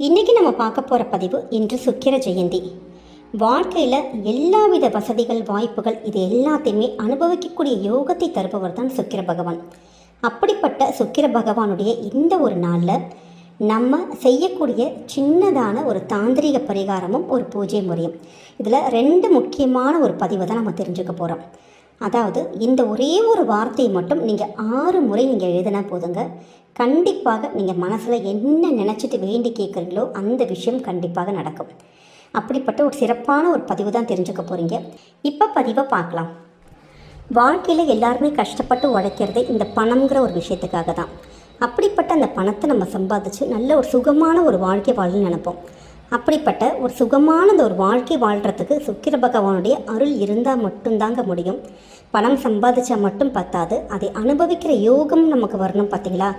இன்றைக்கி நம்ம பார்க்க போகிற பதிவு இன்று சுக்கிர ஜெயந்தி. வாழ்க்கையில் எல்லாவித வசதிகள் வாய்ப்புகள் இது எல்லாத்தையுமே அனுபவிக்கக்கூடிய யோகத்தை தருபவர் தான் சுக்கிர பகவான். அப்படிப்பட்ட சுக்கிர பகவானுடைய இந்த ஒரு நாளில் நம்ம செய்யக்கூடிய சின்னதான ஒரு தாந்திரிக பரிகாரமும் ஒரு பூஜை முறையும், இதில் ரெண்டு முக்கியமான ஒரு பதிவை தான் நம்ம தெரிஞ்சுக்க போகிறோம். அதாவது இந்த ஒரே ஒரு வார்த்தையை மட்டும் நீங்கள் 6 முறை நீங்கள் எழுதினா போதுங்க. கண்டிப்பாக நீங்கள் மனசில் என்ன நினச்சிட்டு வேண்டி கேட்குறீங்களோ அந்த விஷயம் கண்டிப்பாக நடக்கும். அப்படிப்பட்ட ஒரு சிறப்பான ஒரு பதிவு தான் தெரிஞ்சுக்க போகிறீங்க. இப்போ பதிவை பார்க்கலாம். வாழ்க்கையில் எல்லாருமே கஷ்டப்பட்டு உழைக்கிறதே இந்த பணங்கிற ஒரு விஷயத்துக்காக தான். அப்படிப்பட்ட அந்த பணத்தை நம்ம சம்பாதிச்சு நல்ல ஒரு சுகமான ஒரு வாழ்க்கை வாழணும்னு நினைப்போம். அப்படிப்பட்ட ஒரு சுகமான ஒரு வாழ்க்கை வாழ்கிறதுக்கு சுக்கிர பகவானுடைய அருள் இருந்தால் மட்டும்தாங்க முடியும். பணம் சம்பாதிச்சா மட்டும் பத்தாது, அதை அனுபவிக்கிற யோகம் நமக்கு வரணும். பார்த்தீங்களா,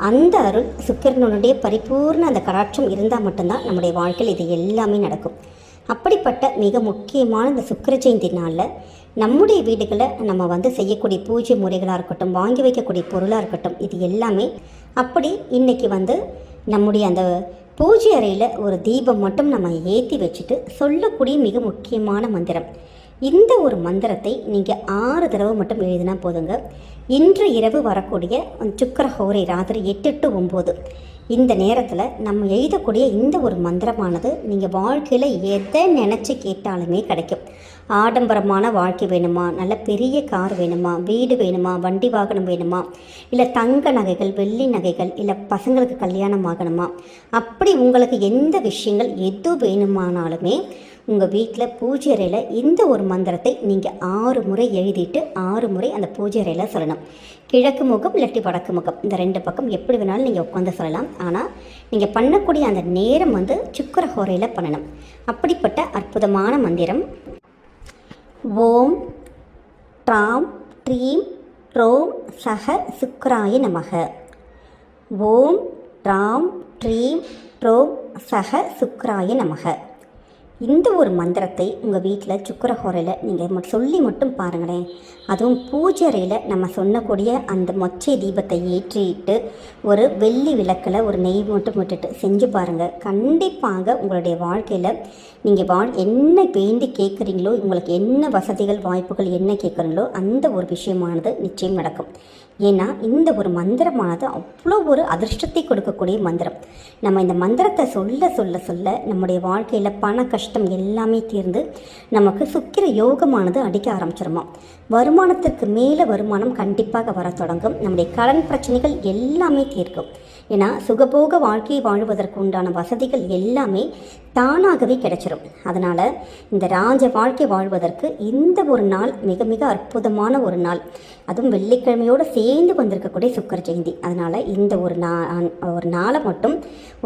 அந்த அருள் சுக்கிரனுடைய பரிபூர்ண அந்த கடாட்சம் இருந்தால் மட்டும்தான் நம்முடைய வாழ்க்கையில் இது எல்லாமே நடக்கும். அப்படிப்பட்ட மிக முக்கியமான இந்த சுக்கிர ஜெயந்தி நாளில் நம்முடைய வீடுகளில் நம்ம செய்யக்கூடிய பூஜை முறைகளாக இருக்கட்டும், வாங்கி வைக்கக்கூடிய பொருளாக இருக்கட்டும், இது எல்லாமே அப்படி இன்றைக்கி நம்முடைய அந்த பூஜை அறையில் ஒரு தீபம் மட்டும் நம்ம ஏற்றி வச்சுட்டு சொல்லக்கூடிய மிக முக்கியமான மந்திரம். இந்த ஒரு மந்திரத்தை நீங்கள் 6 தடவை மட்டும் எழுதினா போதுங்க. இன்று இரவு வரக்கூடிய சுக்கிர ஹோரை ராத்திரி 8 to 9 இந்த நேரத்தில் நம்ம எழுதக்கூடிய இந்த ஒரு மந்திரமானது நீங்கள் வாழ்க்கையில் எதை நினச்சி கேட்டாலுமே கிடைக்கும். ஆடம்பரமான வாழ்க்கை வேணுமா, நல்ல பெரிய கார் வேணுமா, வீடு வேணுமா, வண்டி வாகனம் வேணுமா, இல்லை தங்க நகைகள், வெள்ளி நகைகள், இல்லை பசங்களுக்கு கல்யாணம் ஆகணுமா, அப்படி உங்களுக்கு எந்த விஷயங்கள் எது வேணுமானாலுமே உங்கள் வீட்டில் பூஜை அறையில் இந்த ஒரு மந்திரத்தை நீங்கள் 6 முறை எழுதிட்டு 6 முறை அந்த பூஜை அறையில் சொல்லணும். கிழக்கு முகம் இல்லாட்டி வடக்கு முகம், இந்த 2 பக்கம் எப்படி வேணாலும் நீங்கள் உட்காந்து சொல்லலாம். ஆனால் நீங்கள் பண்ணக்கூடிய அந்த நேரம் சுக்கிர ஹோரையில் பண்ணணும். அப்படிப்பட்ட அற்புதமான மந்திரம் ஓம் ட்ராம் ட்ரீம் ரோம் சக சுக்கிராய நமக. ஓம் ட்ராம் ட்ரீம் ரோம் சக சுக்கிராய நமக. இந்த ஒரு மந்திரத்தை உங்கள் வீட்டில் சுக்கிர ஹோரையில் நீங்கள் சொல்லி மட்டும் பாருங்களேன். அதுவும் பூஜை அறையில் நம்ம சொன்னக்கூடிய அந்த மொச்சை தீபத்தை ஏற்றிட்டு ஒரு வெள்ளி விளக்கில் ஒரு நெய் மட்டும் விட்டுட்டு செஞ்சு பாருங்கள். கண்டிப்பாக உங்களுடைய வாழ்க்கையில் நீங்கள் என்ன வேண்டி கேட்குறீங்களோ, உங்களுக்கு என்ன வசதிகள் வாய்ப்புகள் என்ன கேட்குறீங்களோ அந்த ஒரு விஷயமானது நிச்சயம் நடக்கும். ஏன்னா இந்த ஒரு மந்திரமானது அவ்வளோ ஒரு அதிர்ஷ்டத்தை கொடுக்கக்கூடிய மந்திரம். நம்ம இந்த மந்திரத்தை சொல்ல சொல்ல சொல்ல நம்முடைய வாழ்க்கையில் பண கஷ்டம் எல்லாமே தீர்ந்து நமக்கு சுக்கிர யோகமானது அடிக்க ஆரம்பிச்சிருமா. வருமானத்திற்கு மேலே வருமானம் கண்டிப்பாக வர தொடங்கும். நம்முடைய கடன் பிரச்சனைகள் எல்லாமே தீர்க்கும். ஏன்னா சுகபோக வாழ்க்கையை வாழ்வதற்கு உண்டான வசதிகள் எல்லாமே தானாகவே கிடைச்சிடும். அதனால் இந்த ராஜ வாழ்க்கை வாழ்வதற்கு இந்த ஒரு நாள் மிக மிக அற்புதமான ஒரு நாள். அதுவும் வெள்ளிக்கிழமையோடு சேர்ந்து வந்திருக்கக்கூடிய சுக்கிர ஜெயந்தி. அதனால் இந்த ஒரு நாளை மட்டும்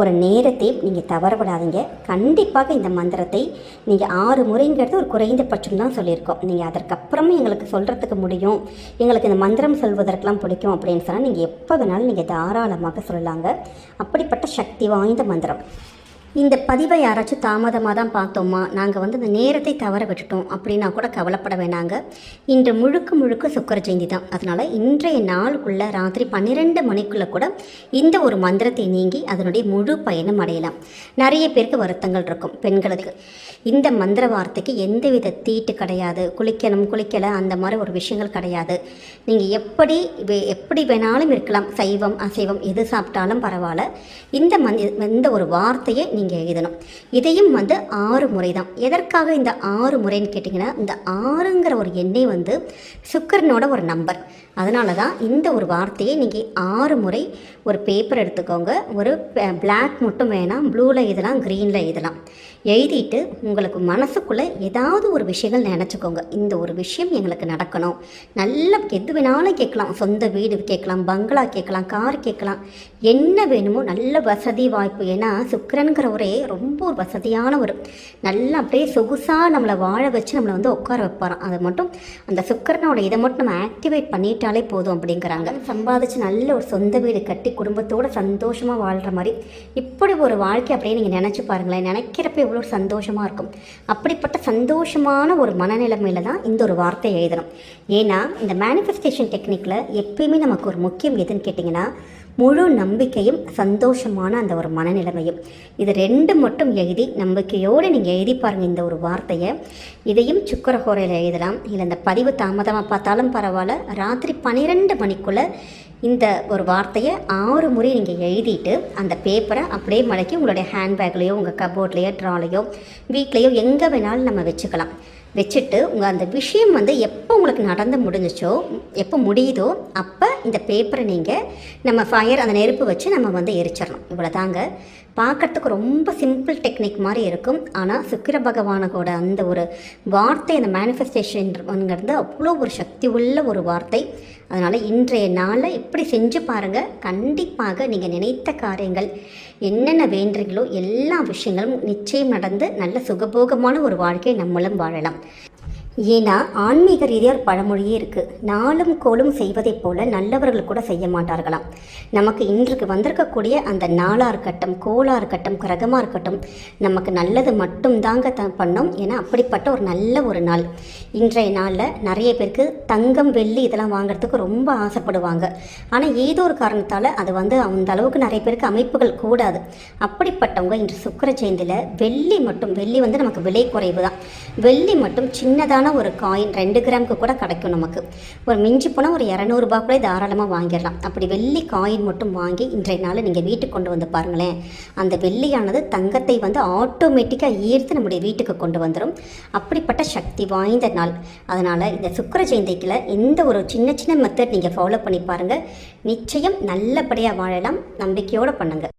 ஒரு நேரத்தையும் நீங்கள் தவற விடாதீங்க. கண்டிப்பாக இந்த மந்திரத்தை நீங்கள் 6 முறைங்கிறது ஒரு குறைந்தபட்சம் தான் சொல்லியிருக்கோம். நீங்கள் அதற்கப்புறமும் எங்களுக்கு சொல்கிறதுக்கு முடியும், எங்களுக்கு இந்த மந்திரம் சொல்வதற்கெல்லாம் பிடிக்கும் அப்படின்னு சொன்னால் நீங்கள் எப்போ வேணாலும் நீங்கள் தாராளமாக சொல்லலாங்க. அப்படிப்பட்ட சக்தி வாய்ந்த மந்திரம். இந்த பதிவை யாராச்சும் தாமதமாக தான் பார்த்தோமா, நாங்கள் இந்த நேரத்தை தவற விட்டுட்டோம் அப்படின்னா கூட கவலைப்பட வேணாங்க. இன்று முழுக்க சுக்கிர ஜெயந்தி தான். அதனால் இன்றைய நாளுக்குள்ளே ராத்திரி 12 மணிக்குள்ளே கூட இந்த ஒரு மந்திரத்தை நீங்கி அதனுடைய முழு பயணம் அடையலாம். நிறைய பேருக்கு வருத்தங்கள் இருக்கும். பெண்களுக்கு இந்த மந்திர வார்த்தைக்கு எந்தவித தீட்டு கிடையாது, குளிக்கலை அந்த மாதிரி ஒரு விஷயங்கள் கிடையாது. நீங்கள் எப்படி வேணாலும் இருக்கலாம், சைவம் அசைவம் எது சாப்பிட்டாலும் பரவாயில்ல. இந்த ஒரு வார்த்தையை நீங்கள் எழுதணும். இதையும் 6 முறை தான். எதற்காக இந்த 6 முறைன்னு கேட்டிங்கன்னா, இந்த 6ங்கிற ஒரு எண்ணை சுக்கிரனோட ஒரு நம்பர். அதனால தான் இந்த ஒரு வார்த்தையை நீங்கள் 6 முறை ஒரு பேப்பர் எடுத்துக்கோங்க. ஒரு பிளாக் மட்டும் வேணாம், ப்ளூவில் எழுதலாம், க்ரீனில் எழுதலாம். எழுதிட்டு உங்களுக்கு மனசுக்குள்ளே ஏதாவது ஒரு விஷயங்கள் நினச்சிக்கோங்க. இந்த ஒரு விஷயம் எங்களுக்கு நடக்கணும். நல்ல எது வேணாலும் கேட்கலாம், சொந்த வீடு கேட்கலாம், பங்களா கேட்கலாம், கார் கேட்கலாம், என்ன வேணுமோ நல்ல வசதி வாய்ப்பு. ஏன்னா சுக்கிரன்கிற ஒரே ரொம்ப ஒரு வசதியான ஒரு நல்லா அப்படியே சொகுசாக நம்மளை வாழ வச்சு நம்மளை உட்கார வைப்பாராம். அதை மட்டும் அந்த சுக்கிரனோட இதை மட்டும் நம்ம ஆக்டிவேட் பண்ணிட்டாலே போதும் அப்படிங்கிறாங்க. சம்பாதிச்சு நல்ல ஒரு சொந்த வீடு கட்டி குடும்பத்தோடு சந்தோஷமாக வாழ்கிற மாதிரி இப்படி ஒரு வாழ்க்கை அப்படியே நீங்கள் நினச்சி பாருங்களேன். நினைக்கிறப்ப எவ்வளோ ஒரு சந்தோஷமாக இருக்கும். அப்படிப்பட்ட சந்தோஷமான ஒரு மனநிலைமையில் தான் இந்த ஒரு வார்த்தை எழுதணும். ஏன்னா இந்த மேனிஃபெஸ்டேஷன் டெக்னிக்கில் எப்பயுமே நமக்கு ஒரு முக்கியம் எதுன்னு கேட்டிங்கன்னா, முழு நம்பிக்கையும் சந்தோஷமான அந்த ஒரு மனநிலைமையும். இது 2 மட்டும் எழுதி நம்பிக்கையோடு நீங்கள் எழுதி பாருங்கள் இந்த ஒரு வார்த்தையை. இதையும் சுக்கிரஹோரையில் எழுதலாம், இல்லை இந்த பதிவு தாமதமாக பார்த்தாலும் பரவாயில்ல, ராத்திரி 12 மணிக்குள்ளே இந்த ஒரு வார்த்தையை 6 முறை நீங்கள் எழுதிட்டு அந்த பேப்பரை அப்படியே மடக்கி உங்களுடைய ஹேண்ட்பேக்லேயோ உங்கள் கபோர்ட்லேயோ ட்ராலையோ வீட்லேயோ எங்கே வேணாலும் நம்ம வச்சுக்கலாம். வச்சுட்டு உங்கள் அந்த விஷயம் எப்போ உங்களுக்கு நடந்து முடிஞ்சிச்சோ, எப்போ முடியுதோ அப்போ இந்த பேப்பரை நீங்கள் நம்ம ஃபயர் அந்த நெருப்பு வச்சு நம்ம எரிச்சிடணும். இவ்வளோ தாங்க. பார்க்குறதுக்கு ரொம்ப சிம்பிள் டெக்னிக் மாதிரி இருக்கும். ஆனால் சுக்கிர பகவானோட அந்த ஒரு வார்த்தை, அந்த மேனிஃபெஸ்டேஷன்ங்கிறது அவ்வளோ ஒரு சக்தி உள்ள ஒரு வார்த்தை. அதனால் இன்றைய நாளில் இப்படி செஞ்சு பாருங்கள். கண்டிப்பாக நீங்கள் நினைத்த காரியங்கள் என்னென்ன வேண்டுறீங்களோ எல்லா விஷயங்களும் நிச்சயம் நடந்து நல்ல சுகபோகமான ஒரு வாழ்க்கையை நம்மளும் வாழலாம். ஏன்னா ஆன்மீக ரீதியாக ஒரு பழமொழியே இருக்குது, நாளும் கோலும் செய்வதைப் போல நல்லவர்கள் கூட செய்ய மாட்டார்களாம். நமக்கு இன்றைக்கு வந்திருக்கக்கூடிய அந்த நாளாக இருக்கட்டும், கோளாக இருக்கட்டும், கிரகமாக இருக்கட்டும், நமக்கு நல்லது மட்டும்தாங்க பண்ணோம். ஏன்னா அப்படிப்பட்ட ஒரு நல்ல ஒரு நாள் இன்றைய நாளில். நிறைய பேருக்கு தங்கம் வெள்ளி இதெல்லாம் வாங்குறதுக்கு ரொம்ப ஆசைப்படுவாங்க. ஆனால் ஏதோ ஒரு காரணத்தால் அது அந்த அளவுக்கு நிறைய பேருக்கு அமைப்புகள் கூடாது. அப்படிப்பட்டவங்க இன்று சுக்கிர ஜெயந்தியில் வெள்ளி நமக்கு விலை குறைவு தான். வெள்ளி மட்டும் சின்னதான ஒரு காயின் 2 கிராமுக்கு கூட கிடைக்கும். நமக்கு ஒரு மிஞ்சி போனால் ஒரு 200 ரூபாய் கூட தாராளமாக வாங்கிடலாம். அப்படி வெள்ளி காயின் மட்டும் வாங்கி இன்றைய நாள் நீங்கள் வீட்டுக்கு கொண்டு வந்து பாருங்களேன். அந்த வெள்ளியானது தங்கத்தை ஆட்டோமேட்டிக்காக ஈர்த்து நம்முடைய வீட்டுக்கு கொண்டு வந்துடும். அப்படிப்பட்ட சக்தி வாய்ந்த நாள். அதனால் இந்த சுக்கிர ஜெயந்திக்கில் இந்த ஒரு சின்ன சின்ன மெத்தட் நீங்கள் ஃபாலோ பண்ணி பாருங்கள். நிச்சயம் நல்லபடியாக வாழலாம். நம்பிக்கையோடு பண்ணுங்கள்.